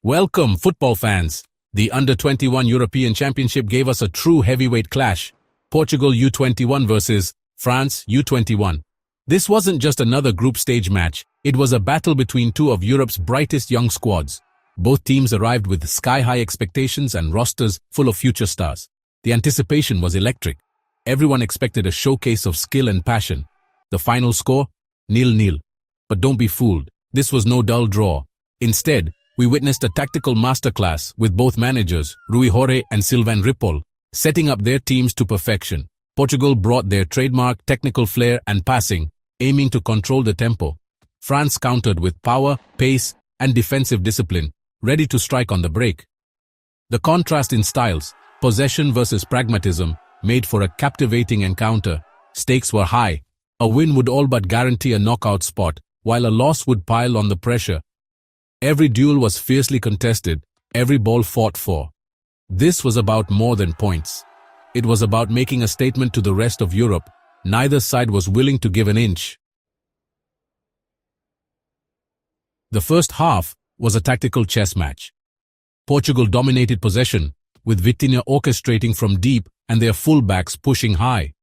Welcome, football fans. The Under-21 European Championship gave us a true heavyweight clash. Portugal U21 versus France U21. This wasn't just another group stage match, it was a battle between two of Europe's brightest young squads. Both teams arrived with sky-high expectations and rosters full of future stars. The anticipation was electric. Everyone expected a showcase of skill and passion. The final score? 0-0. But don't be fooled, this was no dull draw. Instead, we witnessed a tactical masterclass with both managers, Rui Jorge and Sylvain Ripoll, setting up their teams to perfection. Portugal brought their trademark technical flair and passing, aiming to control the tempo. France countered with power, pace, and defensive discipline, ready to strike on the break. The contrast in styles, possession versus pragmatism, made for a captivating encounter. Stakes were high. A win would all but guarantee a knockout spot, while a loss would pile on the pressure. Every duel was fiercely contested, every ball fought for. This was about more than points. It was about making a statement to the rest of Europe. Neither side was willing to give an inch. The first half was a tactical chess match. Portugal dominated possession, with Vitinha orchestrating from deep and their fullbacks pushing high.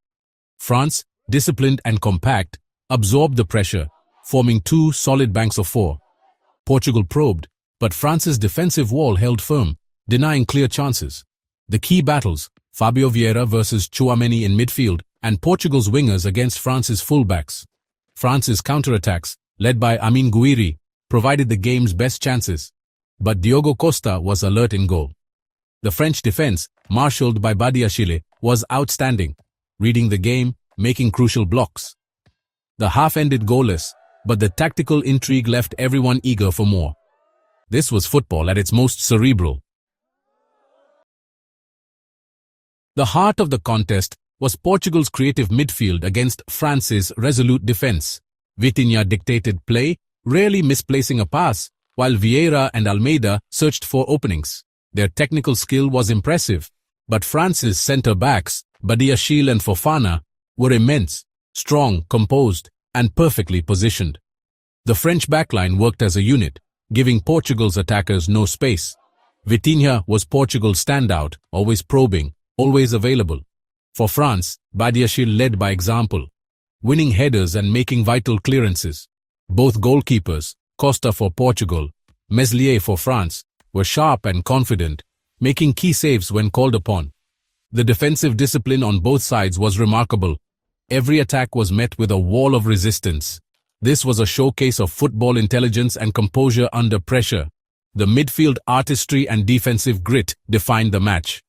France, disciplined and compact, absorbed the pressure, forming two solid banks of four. Portugal probed, but France's defensive wall held firm, denying clear chances. The key battles, Fabio Vieira versus Tchouaméni in midfield, and Portugal's wingers against France's fullbacks. France's counterattacks, led by Amine Gouiri, provided the game's best chances. But Diogo Costa was alert in goal. The French defense, marshaled by Badiashile, was outstanding, reading the game, making crucial blocks. The half ended goalless, but the tactical intrigue left everyone eager for more. This was football at its most cerebral. The heart of the contest was Portugal's creative midfield against France's resolute defense. Vitinha dictated play, rarely misplacing a pass, while Vieira and Almeida searched for openings. Their technical skill was impressive, but France's centre-backs, Badiashile and Fofana, were immense, strong, composed, and perfectly positioned. The French backline worked as a unit, giving Portugal's attackers no space. Vitinha was Portugal's standout, always probing, always available. For France, Badiashile led by example, winning headers and making vital clearances. Both goalkeepers, Costa for Portugal, Meslier for France, were sharp and confident, making key saves when called upon. The defensive discipline on both sides was remarkable. Every attack was met with a wall of resistance. This was a showcase of football intelligence and composure under pressure. The midfield artistry and defensive grit defined the match.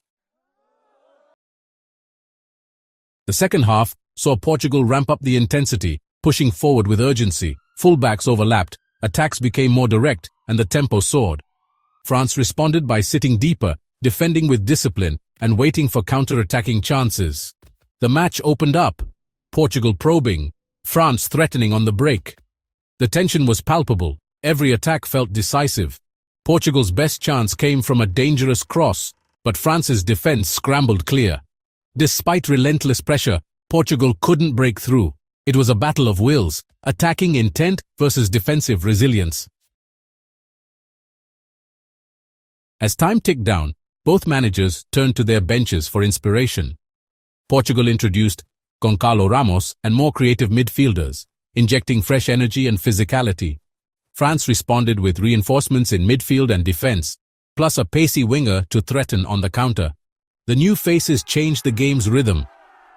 The second half saw Portugal ramp up the intensity, pushing forward with urgency. Fullbacks overlapped, attacks became more direct, and the tempo soared. France responded by sitting deeper, defending with discipline, and waiting for counter-attacking chances. The match opened up. Portugal probing, France threatening on the break. The tension was palpable, every attack felt decisive. Portugal's best chance came from a dangerous cross, but France's defense scrambled clear. Despite relentless pressure, Portugal couldn't break through. It was a battle of wills, attacking intent versus defensive resilience. As time ticked down, both managers turned to their benches for inspiration. Portugal introduced Goncalo Ramos and more creative midfielders, injecting fresh energy and physicality. France responded with reinforcements in midfield and defense, plus a pacey winger to threaten on the counter. The new faces changed the game's rhythm.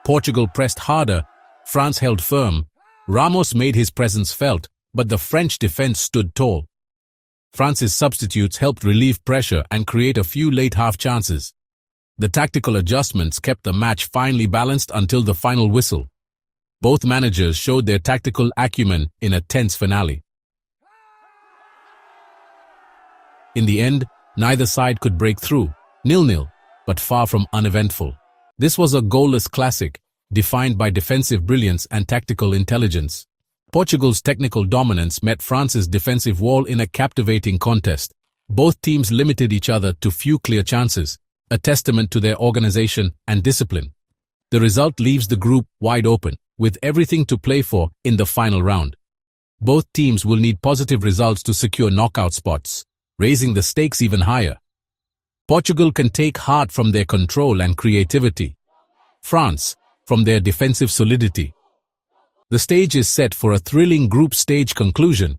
Portugal pressed harder, France held firm. Ramos made his presence felt, but the French defense stood tall. France's substitutes helped relieve pressure and create a few late half chances. The tactical adjustments kept the match finely balanced until the final whistle. Both managers showed their tactical acumen in a tense finale. In the end, neither side could break through, 0-0, but far from uneventful. This was a goalless classic, defined by defensive brilliance and tactical intelligence. Portugal's technical dominance met France's defensive wall in a captivating contest. Both teams limited each other to few clear chances, a testament to their organization and discipline. The result leaves the group wide open, with everything to play for in the final round. Both teams will need positive results to secure knockout spots. raising the stakes even higher. Portugal can take heart from their control and creativity. France, from their defensive solidity. The stage is set for a thrilling group stage conclusion.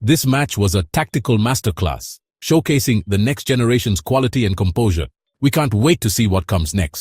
This match was a tactical masterclass, showcasing the next generation's quality and composure. We can't wait to see what comes next.